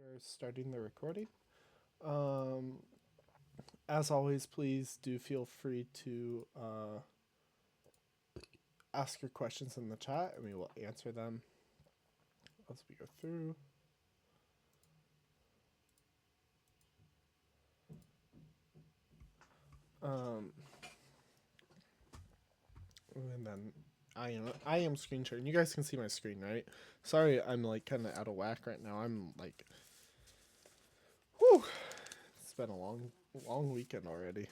are starting the recording. Um, as always, please do feel free to ask your questions in the chat and we will answer them as we go through. Um, and then I am screen sharing. You guys can see my screen, right? Sorry, I'm like kind of out of whack right now. I'm like, whew, it's been a long weekend already.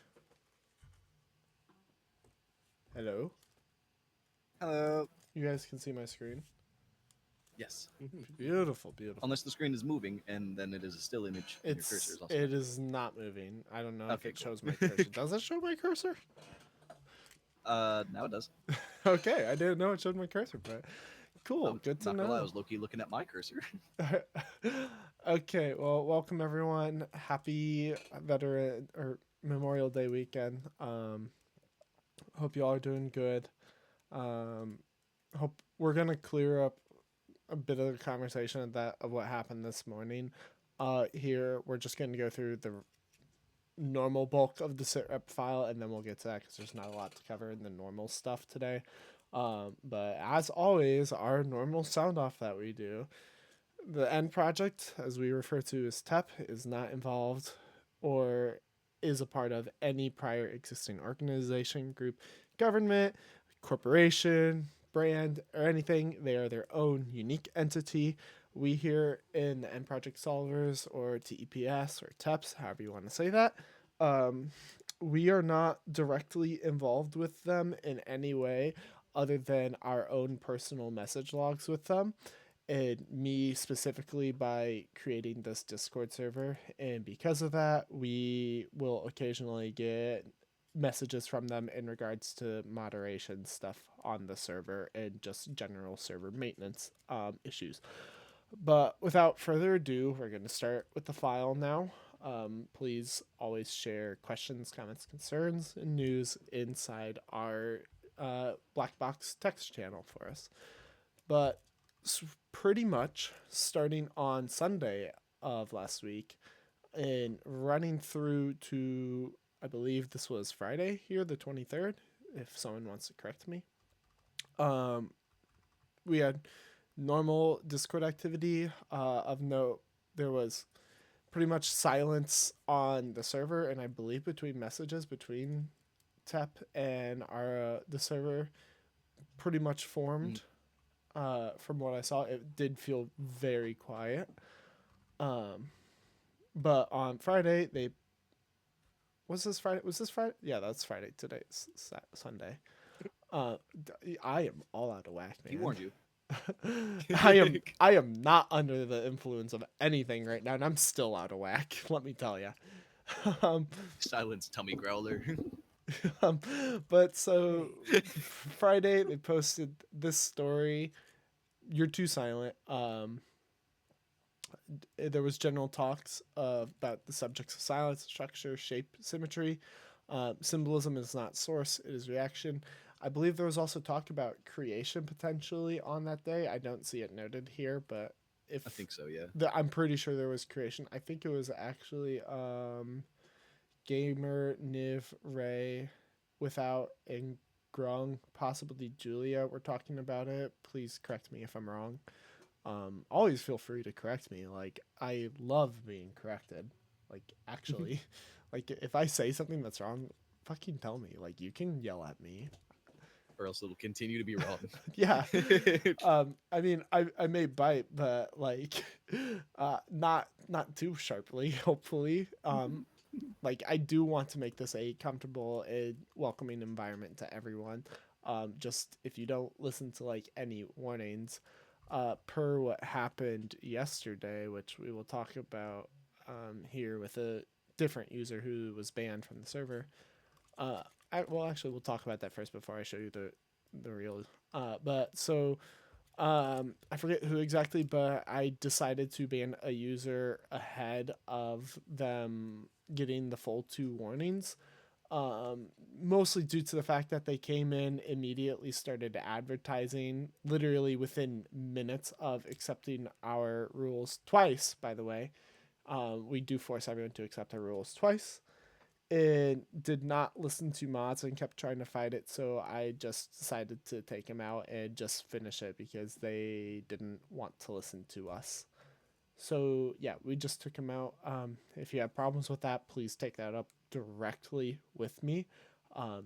Hello, Hello. you guys can see my screen. Yes. Beautiful, beautiful. Unless the screen is moving and then it is a still image and your cursor It's is also it not is not moving. I don't know if moving. Okay, it cool. shows my cursor. Does it show my cursor? Now it does. Okay, I didn't know it showed my cursor, but cool. I'm Good to not gonna lie, I know. was low-key looking at my cursor. Okay, well, welcome everyone. Happy Veteran or Memorial Day weekend. Hope you all are doing good. Um, hope we're gonna clear up a bit of the conversation of what happened this morning. Here we're just gonna go through the normal bulk of the SitRep file, and then we'll get to that because there's not a lot to cover in the normal stuff today. But as always, our normal sound off that we do, the end project, as we refer to as TEP, is not involved or is a part of any prior existing organization, group, government, corporation, brand, or anything. They are their own unique entity. We here in the End Project Solvers or TEPS or TEPS, however you want to say that, um, we are not directly involved with them in any way other than our own personal message logs with them and me specifically by creating this Discord server. And because of that, we will occasionally get messages from them in regards to moderation stuff on the server and just general server maintenance issues. But without further ado, we're going to start with the file now. Please always share questions, comments, concerns, and news inside our black box text channel for us. But pretty much starting on Sunday of last week and running through to, I believe this was Friday here, the 23rd, if someone wants to correct me. Um, we had normal Discord activity. Of note, there was pretty much silence on the server, and I believe between messages between TEP and our the server pretty much formed. From what I saw, it did feel very quiet. Um, but on Friday, they was this Friday? Was this Friday? Yeah, that's Friday. Today's Sunday. Uh, I am all out of whack, He man. warned you. I am not under the influence of anything right now, and I'm still out of whack. Let me tell you. um, Silence, tummy growler. um, but so Friday they posted this story. You're too silent. There was general talks about the subjects of silence, structure, shape, symmetry. Symbolism is not source; it is reaction. I believe there was also talk about creation potentially on that day. I don't see it noted here, but I if think so, yeah. I'm pretty sure there was creation. I think it was actually Gamer, Niv, Ray, without and Grung, possibly Julia. We're talking about it. Please correct me if I'm wrong. Always feel free to correct me. Like, I love being corrected. Like, actually, like if I say something that's wrong, fucking tell me. Like, you can yell at me. Or else it'll continue to be wrong. Yeah. I mean, I may bite, but like, not too sharply. Hopefully. Like I do want to make this a comfortable and welcoming environment to everyone. Just if you don't listen to like any warnings, per what happened yesterday, which we will talk about here with a different user who was banned from the server. Uh, well, actually, we'll talk about that first before I show you the real. But so I forget who exactly, but I decided to ban a user ahead of them getting the full two warnings. um, mostly due to the fact that they came in, immediately started advertising, literally within minutes of accepting our rules twice, by the way. We do force everyone to accept our rules twice. It did not listen to mods and kept trying to fight it, so I just decided to take him out and just finish it because they didn't want to listen to us. So yeah, we just took him out. If you have problems with that, please take that up directly with me.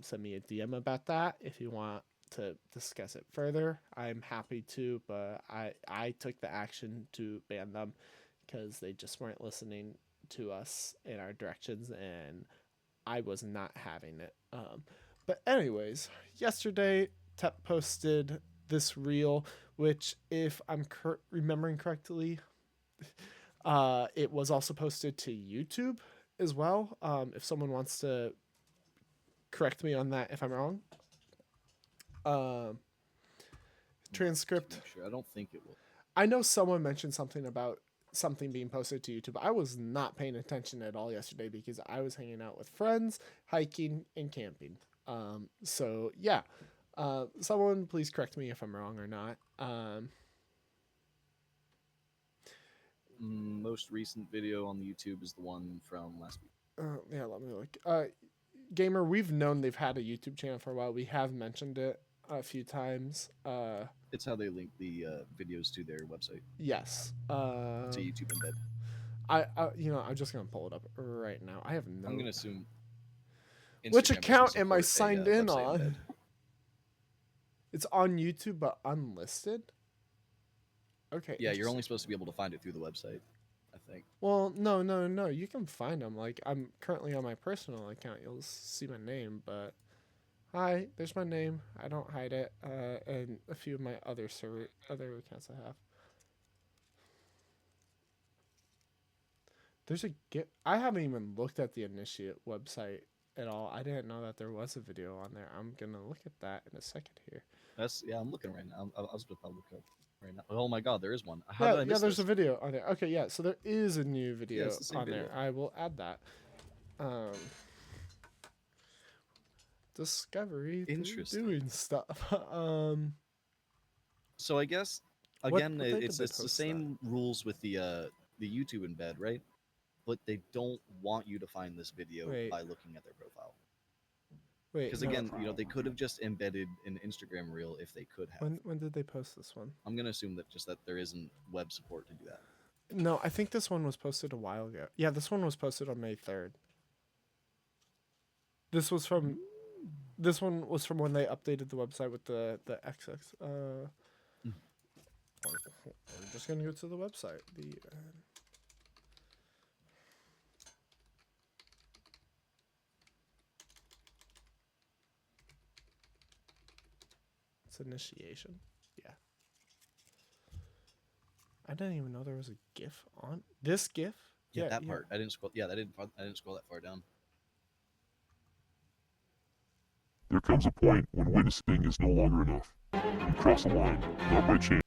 Send me a DM about that if you want to discuss it further. I'm happy to, but I took the action to ban them because they just weren't listening to us in our directions, and I was not having it. But anyways, yesterday Tep posted this reel, which, if I'm remembering correctly, it was also posted to YouTube as well. If someone wants to correct me on that if I'm wrong. Um, Transcript. Sure, I don't think it will. I know someone mentioned something about something being posted to YouTube. I was not paying attention at all yesterday because I was hanging out with friends, hiking, and camping. So yeah. Someone please correct me if I'm wrong or not. Most recent video on the YouTube is the one from last week. Yeah, let me look. Gamer, we've known they've had a YouTube channel for a while. We have mentioned it a few times. It's how they link the videos to their website. Yes. It's a YouTube embed. I'm just gonna pull it up right now. I have no. I'm gonna assume. Which Instagram account doesn't am I support signed a in website on? embed. It's on YouTube but unlisted. Okay. Yeah, you're only supposed to be able to find it through the website, I think. Well, no. You can find them. Like, I'm currently on my personal account. You'll see my name, but hi, there's my name. I don't hide it. And a few of my other other accounts I have. There's a get. I haven't even looked at the Initiate website at all. I didn't know that there was a video on there. I'm gonna look at that in a second here. I'm looking right now. I was about to look up right now. Oh my God, there is one. How Yeah, did I miss there's this? a video on there. Okay, yeah, so there is a new Yeah, video it's the same on video. there. I will add that. Um, Discovery through Interesting. doing stuff. So I guess What again, day did it's they it's the post that? same rules with the YouTube embed, right? But they don't want you to find this video Wait, by looking at their profile. wait, Because no. again, they could have just embedded an Instagram reel if they could have. When did they post this one? I'm gonna assume that there isn't web support to do that. No, I think this one was posted a while ago. Yeah, this one was posted on May 3rd. This was from. This one was from when they updated the website with the XX. We're just gonna go to the website. It's initiation. Yeah. I didn't even know there was a GIF on this GIF. Yeah, that part. I didn't scroll. Yeah, I didn't scroll that far down. There comes a point when witnessing is no longer enough. You cross a line, not by chance.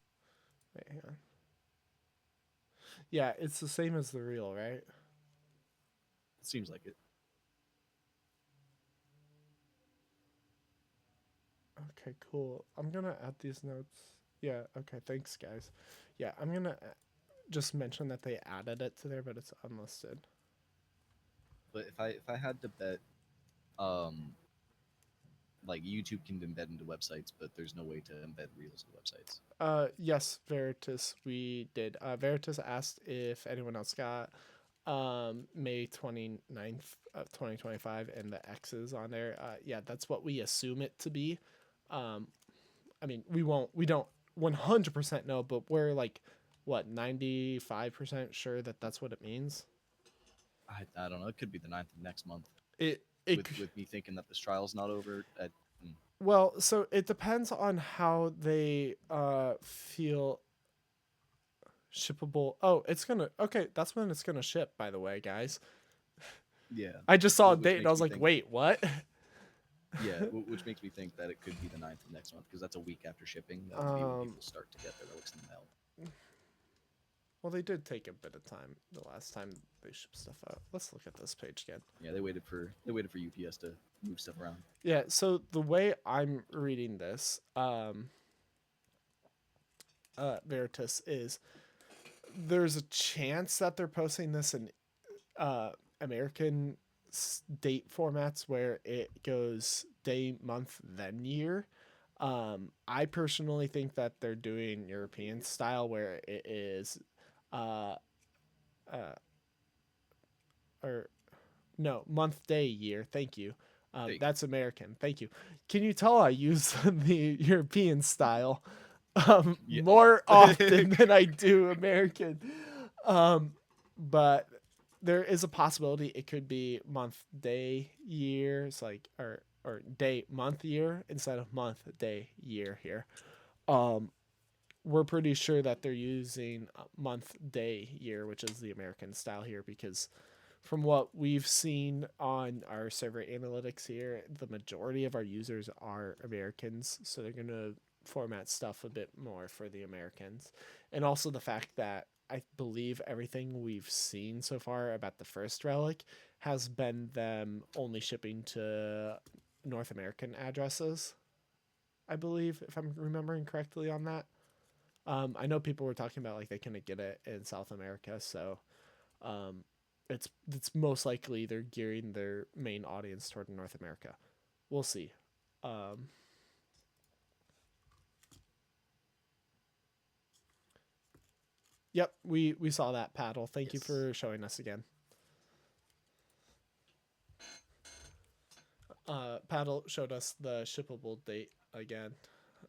Wait, hang on. Yeah, it's the same as the reel, right? It seems like it. Okay, cool. I'm gonna add these notes. Yeah, okay, thanks, guys. Yeah, I'm gonna just mention that they added it to there, but it's unlisted. But if I had to bet, like YouTube can embed into websites, but there's no way to embed reels into websites. Yes, Veritas, we did. Veritas asked if anyone else got May 29th of 2025 and the X's on there. Yeah, that's what we assume it to be. I mean, we don't 100% know, but we're like, what, 95% sure that that's what it means? I don't know. It could be the 9th of next month. It with me thinking that this trial's not over. Well, so it depends on how they feel shippable. Oh, it's gonna, okay, that's when it's gonna ship, by the way, guys. Yeah. I just saw a Which date and I makes was me like, think- wait, what? Yeah, which makes me think that it could be the 9th of next month because that's a week after shipping. That maybe when people start to get their relics in the mail. Well, they did take a bit of time the last time they shipped stuff out. Let's look at this page again. Yeah, they waited for UPS to move stuff around. Yeah, so the way I'm reading this, Veritas, is there's a chance that they're posting this in American date formats where it goes day, month, then year. I personally think that they're doing European style where it is, uh, uh, or no, month, day, year. Thank you. There you go. That's American. Thank you. Can you tell I use the European style Yeah. more often than I do American? But there is a possibility it could be month, day, year. It's like or day, month, year instead of month, day, year here. We're pretty sure that they're using month, day, year, which is the American style here because from what we've seen on our server analytics here, the majority of our users are Americans, so they're going to format stuff a bit more for the Americans. And also the fact that I believe everything we've seen so far about the first relic has been them only shipping to North American addresses, I believe, if I'm remembering correctly on that. I know people were talking about like they couldn't get it in South America, so um, it's most likely they're gearing their main audience toward North America. We'll see. Um, yep, we saw that paddle. Thank you Yes. for showing us again. Paddle showed us the shippable date again.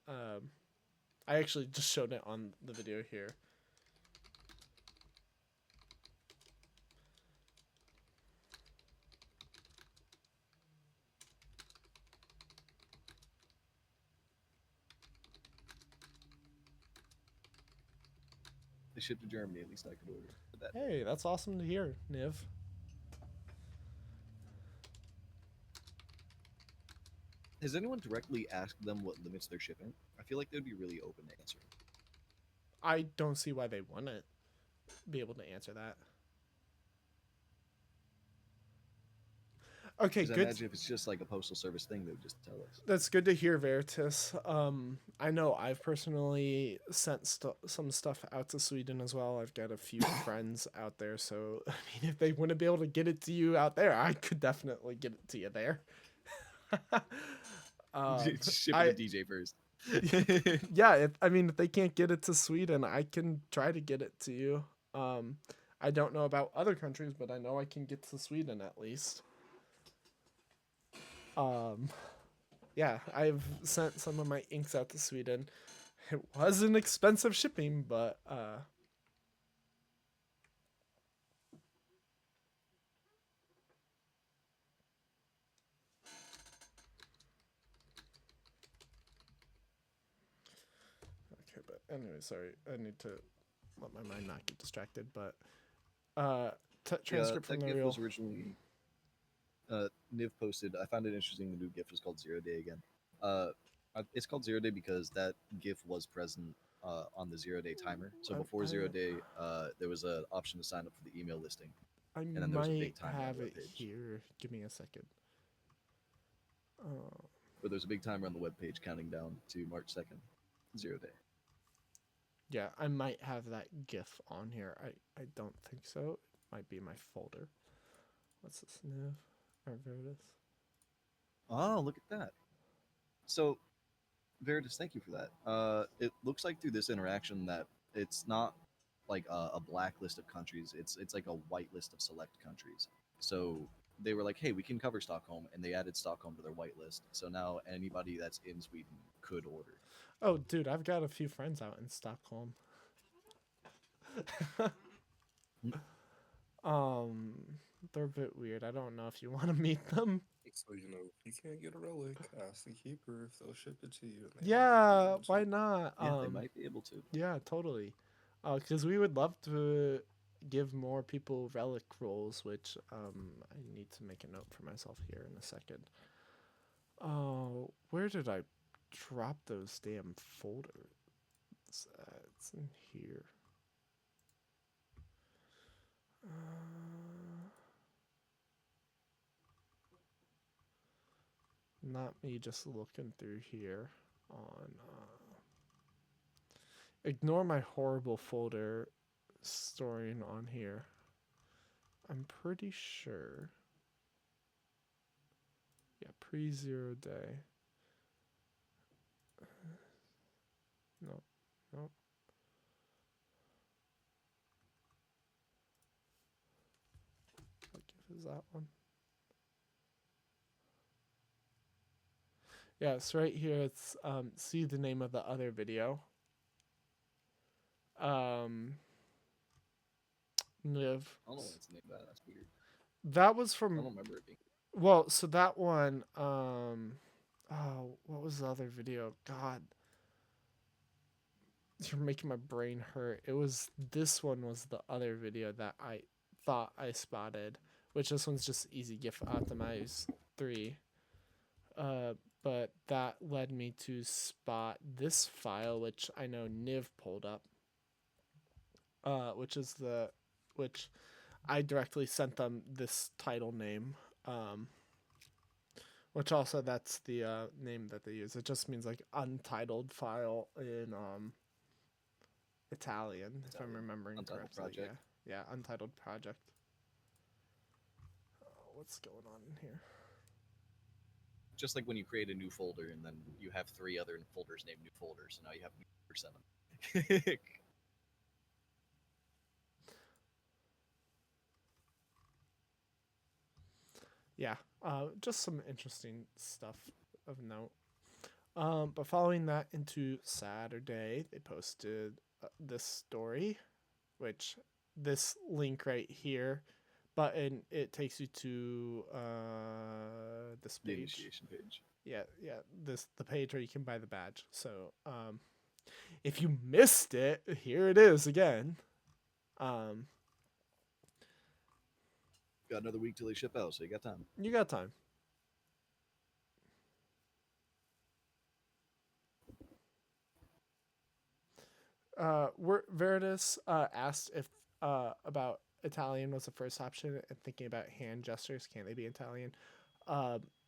Um, I actually just showed it on the video here. They shipped to Germany. At least I could order that. Hey, that's awesome to hear, Niv. Has anyone directly asked them what limits they're shipping? I feel like they'd be really open to answering. I don't see why they wouldn't be able to answer that. Okay, Because I good. imagine if it's just like a postal service thing, they would just tell us. That's good to hear, Veritas. I know I've personally sent some stuff out to Sweden as well. I've got a few friends out there, so I mean, if they wouldn't be able to get it to you out there, I could definitely get it to you there. Ship I it to DJ first. yeah, I mean, if they can't get it to Sweden, I can try to get it to you. I don't know about other countries, but I know I can get to Sweden at least. Yeah, I've sent some of my inks out to Sweden. It was an expensive shipping, but okay. But anyway, sorry, I need to let my mind not get distracted. But transcript That from the GIF real. was originally Niv posted. I found it interesting. The new GIF was called 0 Day again. It's called 0 Day because that GIF was present on the 0 Day timer. So before 0 Day, there was an option to sign up for the email listing, I and then there was a big might timer on have the it webpage. here. Give me a second. But there's a big timer on the webpage counting down to March 2nd, 0 Day. Yeah, I might have that GIF on here. I don't think so. It might be in my folder. What's this new? Or Veritas? Oh, look at that. So, Veritas, thank you for that. It looks like through this interaction that it's not like a black list of countries. It's like a white list of select countries. So they were like, hey, we can cover Stockholm, and they added Stockholm to their white list. So now anybody that's in Sweden could order. Oh, dude, I've got a few friends out in Stockholm. um, they're a bit weird. I don't know if you want to meet them. So, you know, if you can't get a relic, ask the keeper if they'll ship it to you. And they might be Yeah, able to. why not? Yeah, they might be able to. Yeah, totally. Because we would love to give more people relic rolls, which I need to make a note for myself here in a second. Oh, where did I drop those damn folders? It's in here. not me just looking through here on. Ignore my horrible folder storing on here. I'm pretty sure. Yeah, pre-0 day. No, no. What GIF is that one? Yeah, it's right here. It's see the name of the other video. Live. I don't know why it's named that. That's weird. That was I from. don't remember it being. Well, so that one. Oh, what was the other video? God, you're making my brain hurt. It was this one was the other video that I thought I spotted, which this one's just easy GIF optimize 3. But that led me to spot this file, which I know Niv pulled up. Which I directly sent them this title name. Which also that's the name that they use. It just means like untitled file in Italian, if I'm remembering Untitled correctly. project. Yeah, untitled project. What's going on in here? Just like when you create a new folder and then you have 3 other folders named new folders, so now you have new folder 7. Yeah, just some interesting stuff of note. But following that into Saturday, they posted this story, which this link right here, button, it takes you to this The page. initiation page. Yeah, the page where you can buy the badge. So if you missed it, here it is again. Got another week till they ship out, so you got time. You got time. Veritas asked if about Italian was the first option and thinking about hand gestures. Can they be Italian?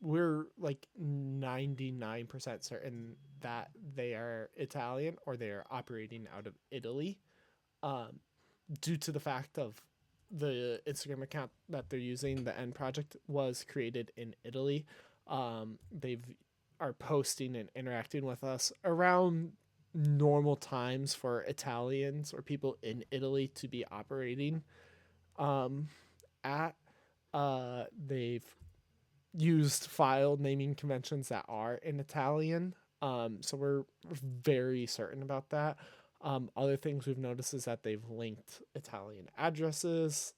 We're like 99% certain that they are Italian or they are operating out of Italy, due to the fact of the Instagram account that they're using. The end project was created in Italy. They've are posting and interacting with us around normal times for Italians or people in Italy to be operating at. They've used file naming conventions that are in Italian. So we're very certain about that. Other things we've noticed is that they've linked Italian addresses,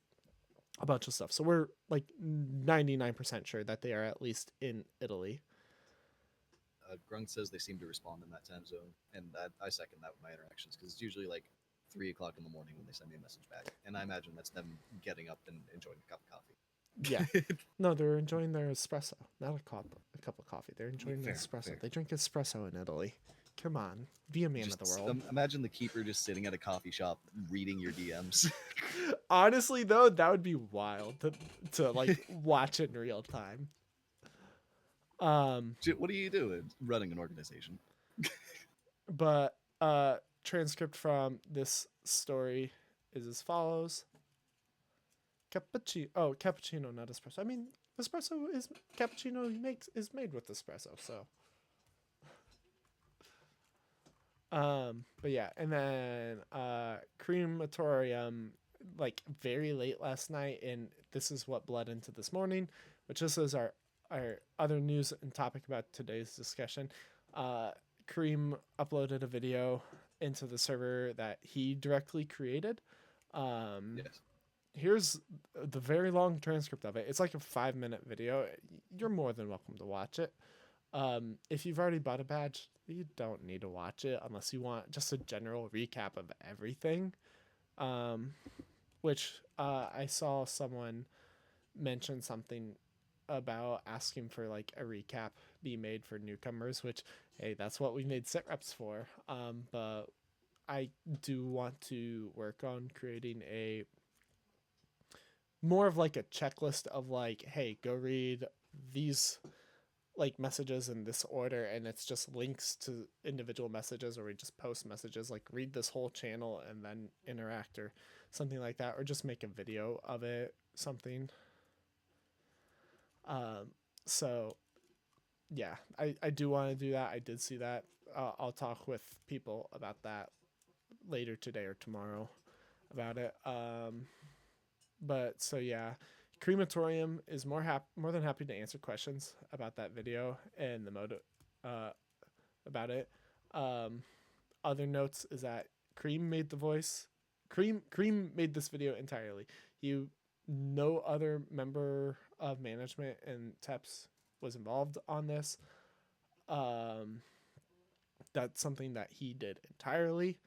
a bunch of stuff. So we're like 99% sure that they are at least in Italy. Grung says they seem to respond in that time zone, and I second that with my interactions because it's usually like 3 o'clock in the morning when they send me a message back, and I imagine that's them getting up and enjoying a cup of coffee. Yeah. No, they're enjoying their espresso, not a cup of coffee. They're enjoying Fair, the espresso. fair. They drink espresso in Italy. Come on, be a man of the world. Imagine the keeper just sitting at a coffee shop reading your DMs. Honestly, though, that would be wild to like watch it in real time. What are you doing? Running an organization. But transcript from this story is as follows. Cappuccino, not espresso. I mean, espresso is cappuccino is made with espresso, so. But yeah, and then crematorium, like very late last night, and this is what bled into this morning, which this is our other news and topic about today's discussion. Kareem uploaded a video into the server that he directly created. Yes. Here's the very long transcript of it. It's like a 5-minute video. You're more than welcome to watch it. If you've already bought a badge, you don't need to watch it unless you want just a general recap of everything. Which I saw someone mention something about asking for like a recap be made for newcomers, which, hey, that's what we made SitReps for. But I do want to work on creating a more of like a checklist of like, hey, go read these like messages in this order and it's just links to individual messages, or we just post messages, like read this whole channel and then interact or something like that, or just make a video of it, something. um so yeah, I do want to do that. I did see that. I'll talk with people about that later today or tomorrow about it. But so yeah, crematorium is more than happy to answer questions about that video and the motive uh, about it. Um, Other notes is that Cream made the voice. Cream made this video entirely. He No other member of management and TEPS was involved on this. Um, that's something that he did entirely.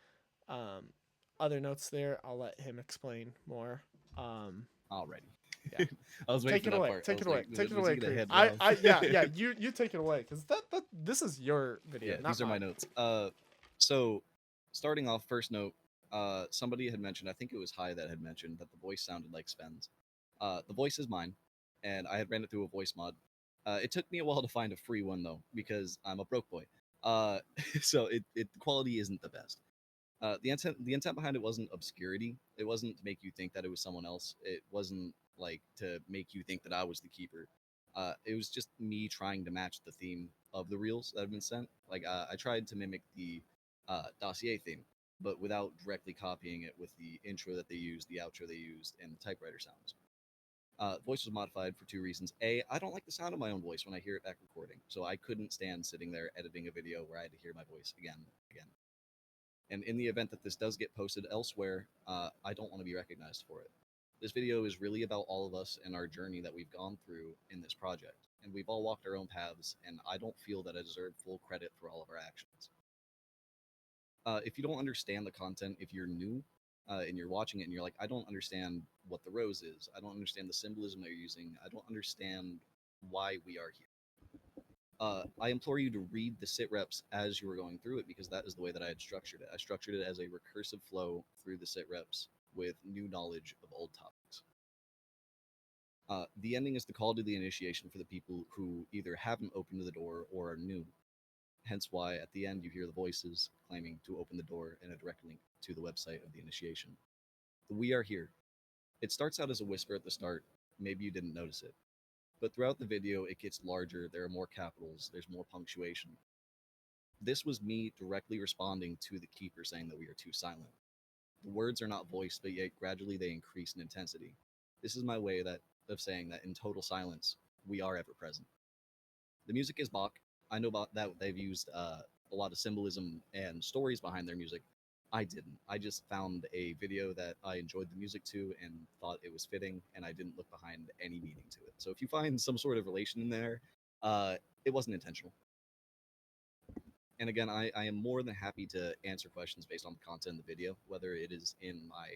Um, Other notes there, I'll let him explain more. Um, Already. yeah. I was waiting Take for it that away. part. I Take was it away. like, Take it was he away, gonna Cream. head I, off? I, yeah, yeah. You take it away because this is your video, Yeah, not these are my mine. notes. So starting off, first note, somebody had mentioned, I think it was Hi that had mentioned that the voice sounded like Sven's. The voice is mine, and I had ran it through a voice mod. It took me a while to find a free one though, because I'm a broke boy. So the quality isn't the best. The intent behind it wasn't obscurity. It wasn't to make you think that it was someone else. It wasn't like to make you think that I was the keeper. It was just me trying to match the theme of the reels that have been sent. Like I tried to mimic the dossier theme, but without directly copying it with the intro that they used, the outro they used, and the typewriter sounds. Voice was modified for two reasons. A, I don't like the sound of my own voice when I hear it back recording, so I couldn't stand sitting there editing a video where I had to hear my voice again. And in the event that this does get posted elsewhere, I don't want to be recognized for it. This video is really about all of us and our journey that we've gone through in this project. And we've all walked our own paths, and I don't feel that I deserve full credit for all of our actions. If you don't understand the content, if you're new and you're watching it and you're like, I don't understand what the rose is, I don't understand the symbolism that you're using, I don't understand why we are here. I implore you to read the SitReps as you were going through it, because that is the way that I had structured it. I structured it as a recursive flow through the SitReps with new knowledge of old topics. The ending is the call to the initiation for the people who either haven't opened the door or are new. Hence why at the end you hear the voices claiming to open the door and a direct link to the website of the initiation. The "We are here." It starts out as a whisper at the start. Maybe you didn't notice it. But throughout the video, it gets larger. There are more capitals. There's more punctuation. This was me directly responding to the keeper saying that we are too silent. The words are not voiced, but yet gradually they increase in intensity. This is my way of saying that in total silence, we are ever present. The music is Bach. I know about that they've used a lot of symbolism and stories behind their music. I didn't. I just found a video that I enjoyed the music to and thought it was fitting, and I didn't look behind any meaning to it. So if you find some sort of relation in there, it wasn't intentional. And again, I am more than happy to answer questions based on the content of the video, whether it is in my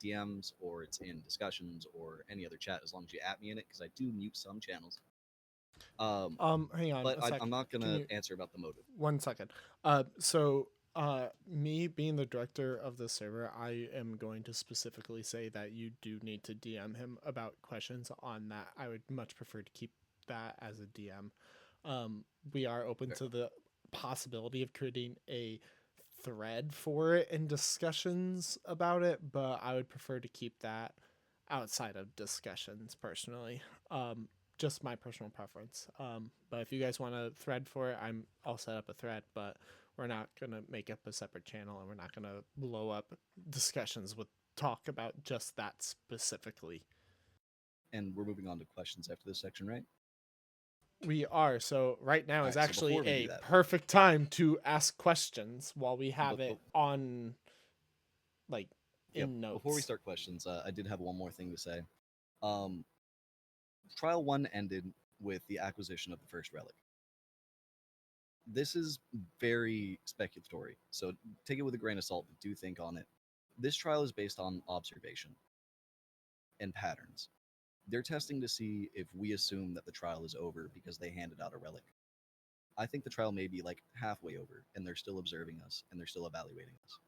DMs or it's in discussions or any other chat, as long as you at me in it, because I do mute some channels. Hang on But a second. I'm not Can gonna you answer about the motive. 1 second? Me being the director of the server, I am going to specifically say that you do need to DM him about questions on that. I would much prefer to keep that as a DM. We are open to the possibility of creating a thread for it and discussions about it, but I would prefer to keep that outside of discussions personally. Just my personal preference. But if you guys want a thread for it, I'll set up a thread, but we're not gonna make up a separate channel and we're not gonna blow up discussions with talk about just that specifically. And we're moving on to questions after this section, right? We are. So right now All is right, so actually before we do a that, perfect time to ask questions while we have But- it on like yep, in notes. before we start questions, I did have one more thing to say. Um, Trial 1 ended with the acquisition of the first relic. This is very speculatory, so take it with a grain of salt, but do think on it. This trial is based on observation and patterns. They're testing to see if we assume that the trial is over because they handed out a relic. I think the trial may be like halfway over, and they're still observing us, and they're still evaluating us.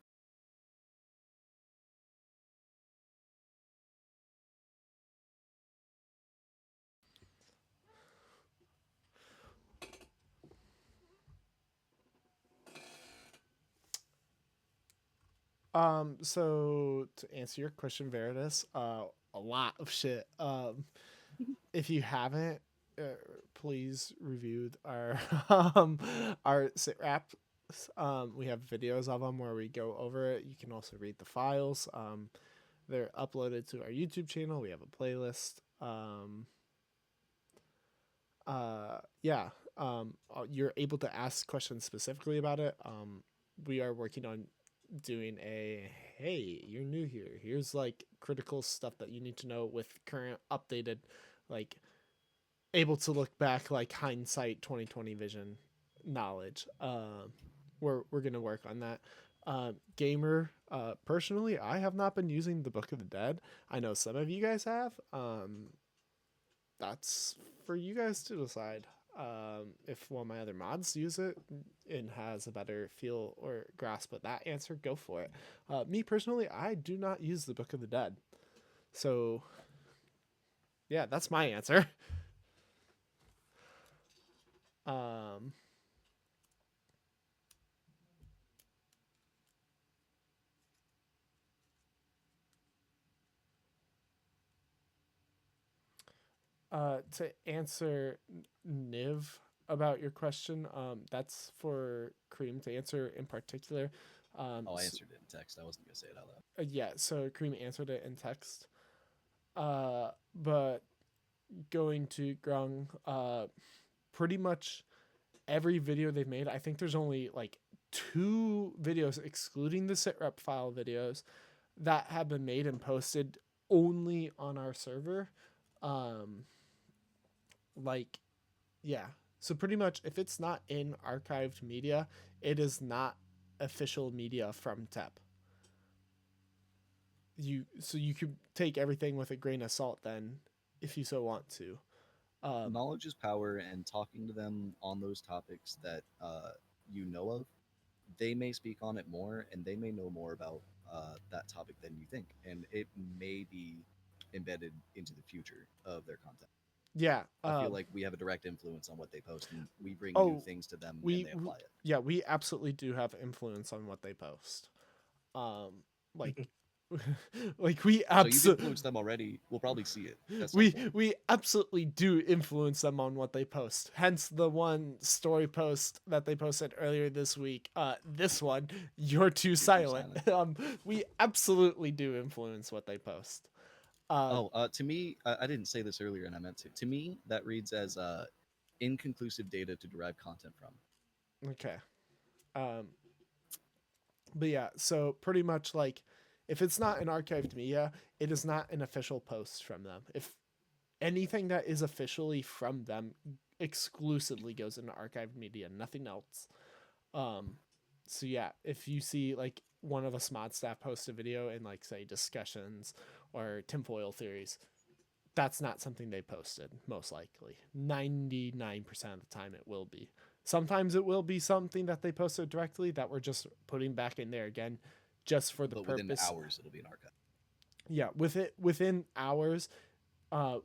So to answer your question, Veritas, a lot of shit. If you haven't, uh, please review our our SitRap. We have videos of them where we go over it. You can also read the files. They're uploaded to our YouTube channel. We have a playlist. Yeah. You're able to ask questions specifically about it. We are working on doing a hey, you're new here. Here's like critical stuff that you need to know with current updated, like able to look back like hindsight 2020 vision knowledge. We're gonna work on that. Gamer, personally, I have not been using the Book of the Dead. I know some of you guys have. That's for you guys to decide. If one of my other mods use it and has a better feel or grasp of that answer, go for it. Me personally, I do not use the Book of the Dead. So, yeah, that's my answer. Um, to answer Niv about your question, that's for Cream to answer in particular. Oh, I answered it in text. I wasn't gonna say it out loud. Yeah, so Cream answered it in text. But going to Grung, pretty much every video they've made, I think there's only like 2 videos, excluding the sitrep file videos, that have been made and posted only on our server. Um, like, yeah. So pretty much, if it's not in archived media, it is not official media from TEP. You could take everything with a grain of salt then, if you so want to. Knowledge is power, and talking to them on those topics that you know of, they may speak on it more, and they may know more about that topic than you think, and it may be embedded into the future of their content. Yeah. I feel like we have a direct influence on what they post, and we bring new Oh, things to them, and we they apply it. yeah, we absolutely do have influence on what they post. Like like we So you've absolutely influenced them already. We'll probably see it at some we point. we absolutely do influence them on what they post. Hence the one story post that they posted earlier this week. This one, you're too silent. We absolutely do influence what they post. To me, I didn't say this earlier, and I meant to. To me, that reads as inconclusive data to derive content from. Okay. Um, but yeah, so pretty much like if it's not an archived media, it is not an official post from them. If anything that is officially from them exclusively goes into archived media, nothing else. Um, so yeah, if you see like one of us mod staff post a video in like say discussions or tinfoil theories, that's not something they posted. Most likely, 99% of the time, it will be. Sometimes it will be something that they posted directly that we're just putting back in there again, just for the But within purpose. hours, it'll be an archive. Yeah, within hours,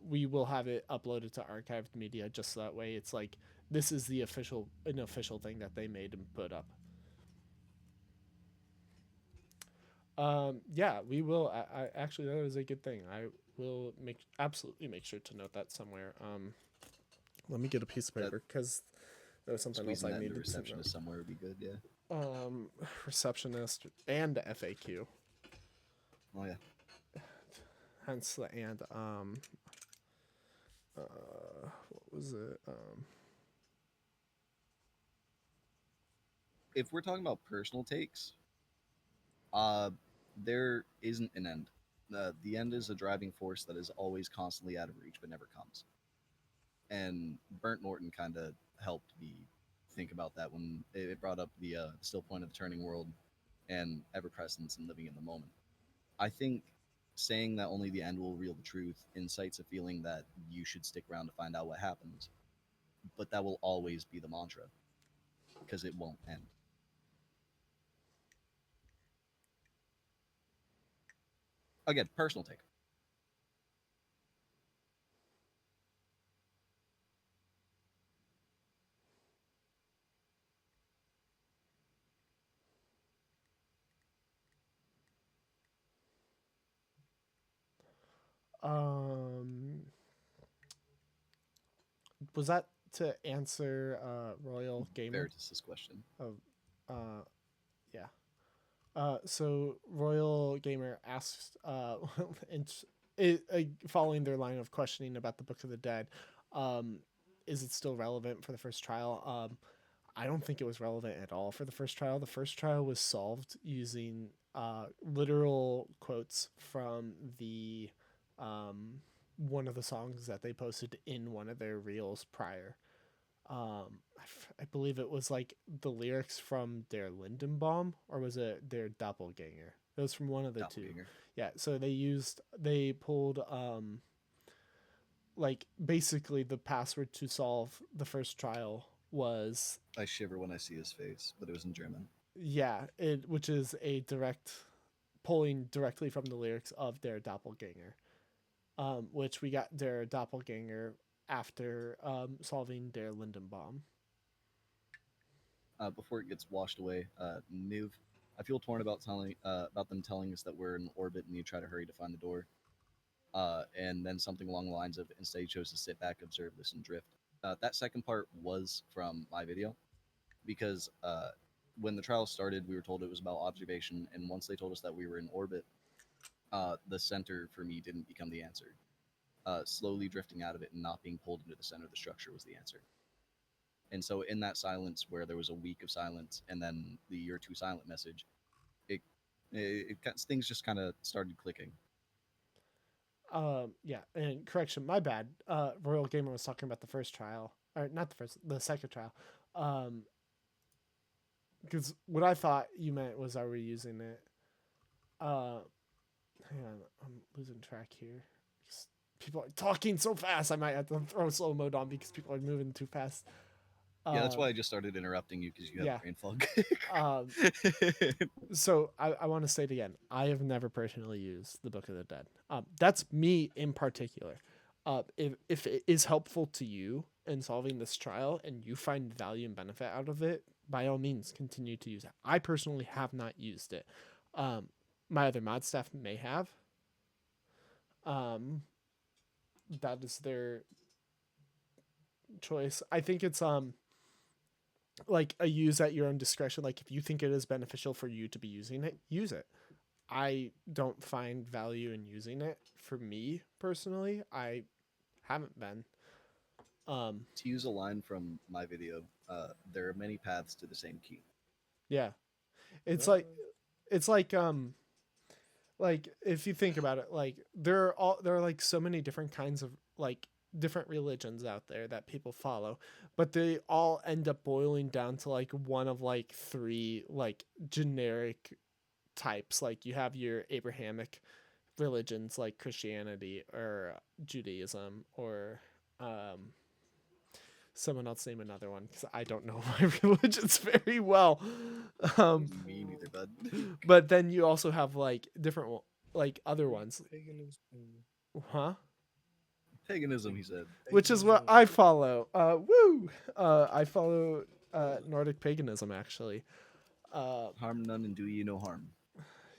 we will have it uploaded to archived media, just so that way it's like this is the an official thing that they made and put up. Yeah, we will. I actually, that is a good thing. I will absolutely make sure to note that somewhere. Let me get a piece of paper because there was something else Squeezing I that into needed to note. receptionist somewhere would be good. Yeah. Receptionist and FAQ. Oh yeah. Hence the and. What was it? If we're talking about personal takes, there isn't an end. The end is a driving force that is always constantly out of reach but never comes. And Burnt Norton kind of helped me think about that when it brought up the still point of the turning world and ever presence and living in the moment. I think saying that only the end will reveal the truth incites a feeling that you should stick around to find out what happens, but that will always be the mantra because it won't end. Again, personal take. Um, was that to answer Royal Gamer? Veritas's question. Of, yeah. So Royal Gamer asked, following their line of questioning about the Book of the Dead, um, is it still relevant for the first trial? I don't think it was relevant at all for the first trial. The first trial was solved using literal quotes from the one of the songs that they posted in one of their reels prior. I believe it was like the lyrics from their Lindenbaum, or was it their Doppelganger? It was from one of the two. Yeah, so they pulled like basically the password to solve the first trial was, I shiver when I see his face, but it was in German. yeah, which is a direct pulling directly from the lyrics of their Doppelganger, which we got their Doppelganger after solving their Lindenbaum. Before it gets washed away, Niv, I feel torn about them telling us that we're in orbit and you try to hurry to find the door. And then something along the lines of instead he chose to sit back, observe, listen, drift. That second part was from my video, because when the trial started, we were told it was about observation, and once they told us that we were in orbit, the center for me didn't become the answer. Slowly drifting out of it and not being pulled into the center of the structure was the answer. And so in that silence, where there was a week of silence and then the "you're too silent" message, things just kind of started clicking. Yeah, and correction, my bad. Royal Gamer was talking about the first trial, or not the second trial. Because what I thought you meant was, are we using it? Hang on, I'm losing track here. People are talking so fast, I might have to throw slow mode on because people are moving too fast. Yeah, that's why I just started interrupting you, because you have brain fog. So I want to say it again. I have never personally used the Book of the Dead. That's me in particular. If it is helpful to you in solving this trial and you find value and benefit out of it, by all means, continue to use it. I personally have not used it. My other mod staff may have. That is their choice. I think it's like a use at your own discretion. Like if you think it is beneficial for you to be using it, use it. I don't find value in using it. For me personally, I haven't been. To use a line from my video, there are many paths to the same key. Yeah. It's like if you think about it, like there are like so many different kinds of like different religions out there that people follow, but they all end up boiling down to like one of like three like generic types. Like you have your Abrahamic religions like Christianity or Judaism, or someone else name another one, because I don't know my religions very well. Me neither, bud. But then you also have like different like other ones. Huh? Paganism, he said. Which is what I follow. I follow Nordic paganism, actually. Harm none and do ye no harm.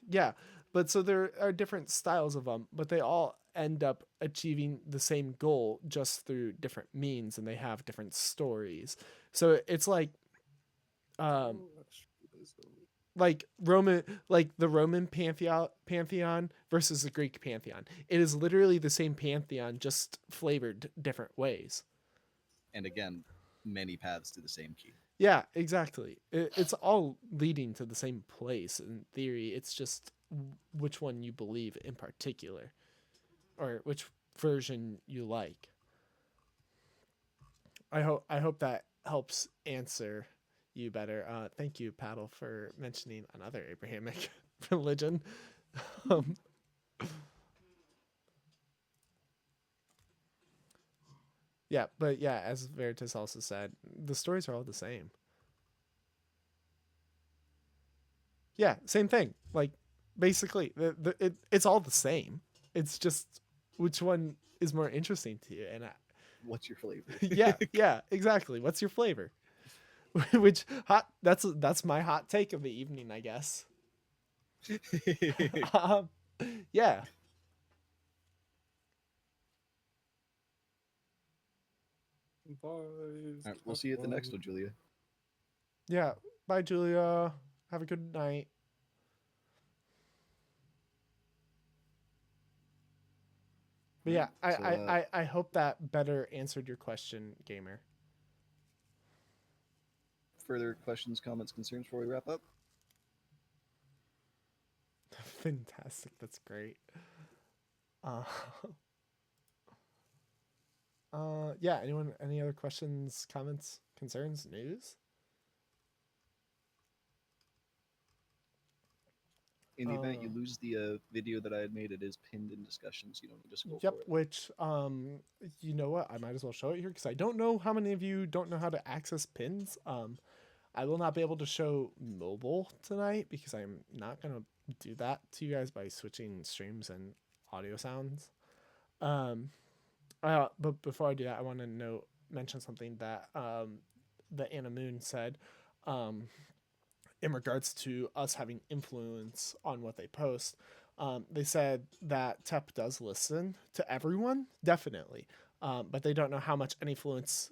Yeah, but so there are different styles of them, but they all end up achieving the same goal just through different means, and they have different stories. So it's like the Roman pantheon versus the Greek pantheon. It is literally the same pantheon, just flavored different ways. And again, many paths to the same key. Yeah, exactly. It's all leading to the same place in theory. It's just which one you believe in particular, or which version you like. I hope that helps answer you better. Thank you, Paddle, for mentioning another Abrahamic religion. Yeah, but yeah, as Veritas also said, the stories are all the same. Yeah, same thing. Like, basically, it's all the same. It's just which one is more interesting to you, and what's your flavor? yeah, exactly. What's your flavor? Which that's my hot take of the evening, I guess. Yeah. 5. All right, we'll see you at the next one, Julia. Yeah. Bye, Julia. Have a good night. But yeah, I hope that better answered your question, gamer. Further questions, comments, concerns before we wrap up? Fantastic. That's great. Uh, yeah. Anyone? Any other questions, comments, concerns, news? In the event you lose the video that I had made, it is pinned in discussions. You don't need to scroll Yep. for it. Which you know what? I might as well show it here because I don't know how many of you don't know how to access pins. I will not be able to show mobile tonight because I'm not gonna do that to you guys by switching streams and audio sounds. But before I do that, I want to mention something that that Anna Moon said in regards to us having influence on what they post. They said that TEP does listen to everyone, definitely, but they don't know how much influence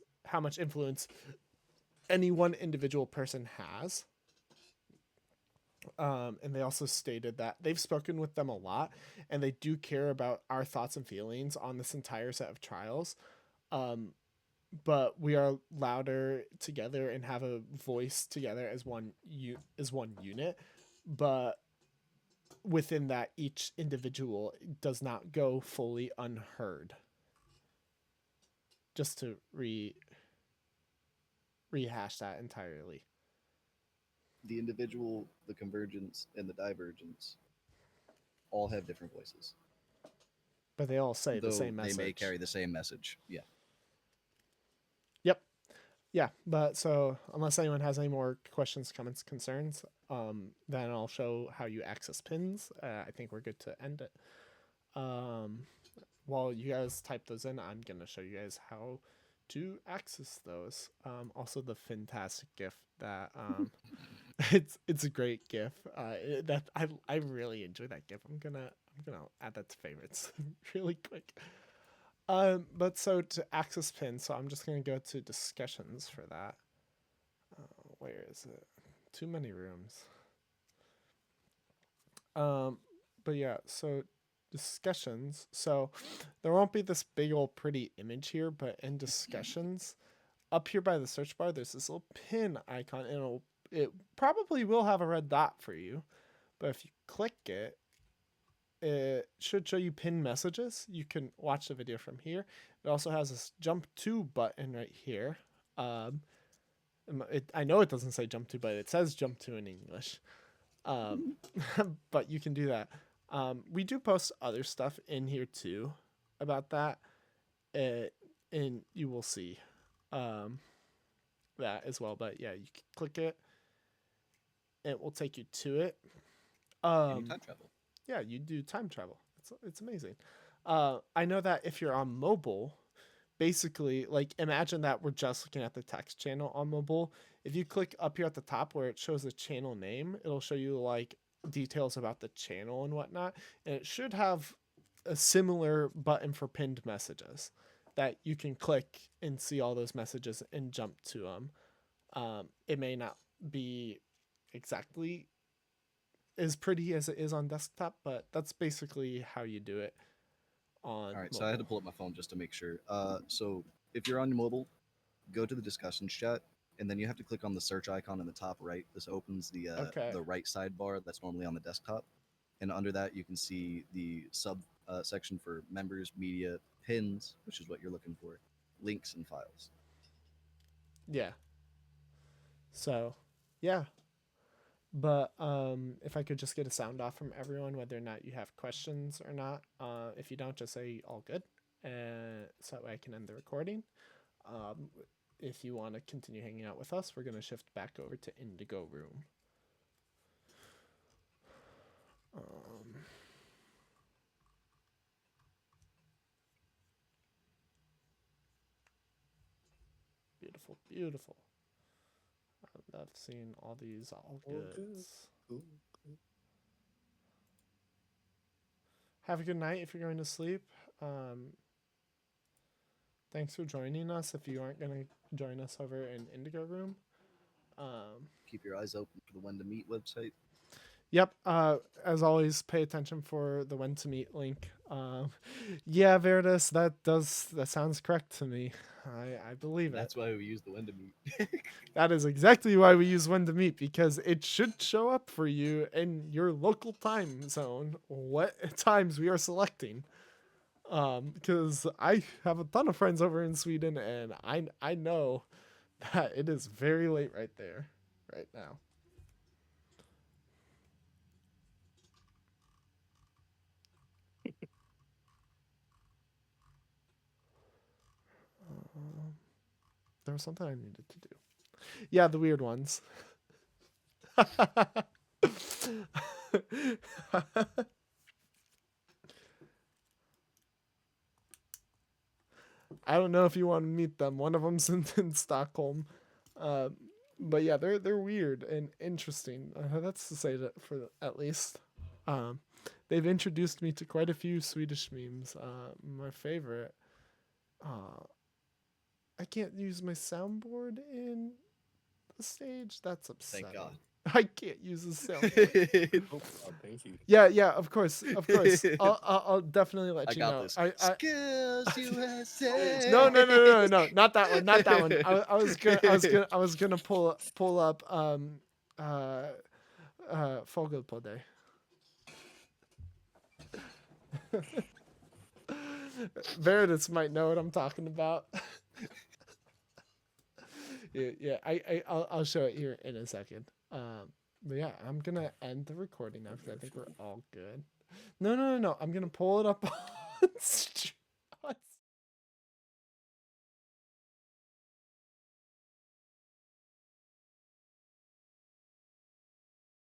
any one individual person has. And they also stated that they've spoken with them a lot and they do care about our thoughts and feelings on this entire set of trials. But we are louder together and have a voice together as one unit. But within that, each individual does not go fully unheard. Just to rehash that entirely. The individual, the convergence, and the divergence all have different voices. But they all say Though the same message. They may carry the same message. Yeah. Yep. Yeah, but so unless anyone has any more questions, comments, concerns, then I'll show how you access pins. I think we're good to end it. While you guys type those in, I'm gonna show you guys how to access those. Also the fantastic GIF that it's a great GIF. That I really enjoy that GIF. I'm gonna add that to favorites really quick. But so to access pins, so I'm just gonna go to discussions for that. Where is it? Too many rooms. But yeah, so discussions. So there won't be this big old pretty image here, but in discussions, up here by the search bar, there's this little pin icon, and it probably will have a red dot for you. But if you click it, it should show you pin messages. You can watch the video from here. It also has this jump to button right here. I know it doesn't say jump to, but it says jump to in English. But you can do that. We do post other stuff in here too about that. And you will see that as well. But yeah, you can click it. It will take you to it. Any time travel. Yeah, you do time travel. It's amazing. I know that if you're on mobile, basically, like imagine that we're just looking at the text channel on mobile. If you click up here at the top where it shows the channel name, it'll show you like details about the channel and whatnot. And it should have a similar button for pinned messages that you can click and see all those messages and jump to them. It may not be exactly as pretty as it is on desktop, but that's basically how you do it on All right, mobile. so I had to pull up my phone just to make sure. So if you're on your mobile, go to the discussions chat, and then you have to click on the search icon in the top right. This opens the right sidebar that's normally on the desktop, and under that you can see the sub section for members, media, pins, which is what you're looking for, links, and files. Yeah. So, yeah. But if I could just get a sound off from everyone, whether or not you have questions or not. If you don't, just say all good, and so that way I can end the recording. If you want to continue hanging out with us, we're going to shift back over to Indigo Room. Beautiful, beautiful. I love seeing all these all goods. Cool. Have a good night if you're going to sleep. thanks for joining us. If you aren't gonna join us over in Indigo Room, Keep your eyes open for the When to Meet website. yep. As always, pay attention for the when to meet link. Yeah, Veritas, that sounds correct to me. I believe it. That's why we use the When to Meet. That is exactly why we use when to meet, because it should show up for you in your local time zone what times we are selecting. Because I have a ton of friends over in Sweden, and I know that it is very late right there, right now. There was something I needed to do. Yeah, the weird ones. I don't know if you want to meet them. One of them's in Stockholm, but yeah, they're weird and interesting. That's to say that for at least. Um, they've introduced me to quite a few Swedish memes. My favorite. I can't use my soundboard in the stage. That's upsetting. Thank God. I can't use the soundboard. Oh, God, thank you. Yeah, of course. I'll definitely let I you got know. this. I Skills USA. no, not that one, not that one. I was gonna pull up Fogelpodde. Veritas might know what I'm talking about. yeah. I'll show it here in a second. But yeah, I'm gonna end the recording now because I think we're all good. No. I'm gonna pull it up on stream.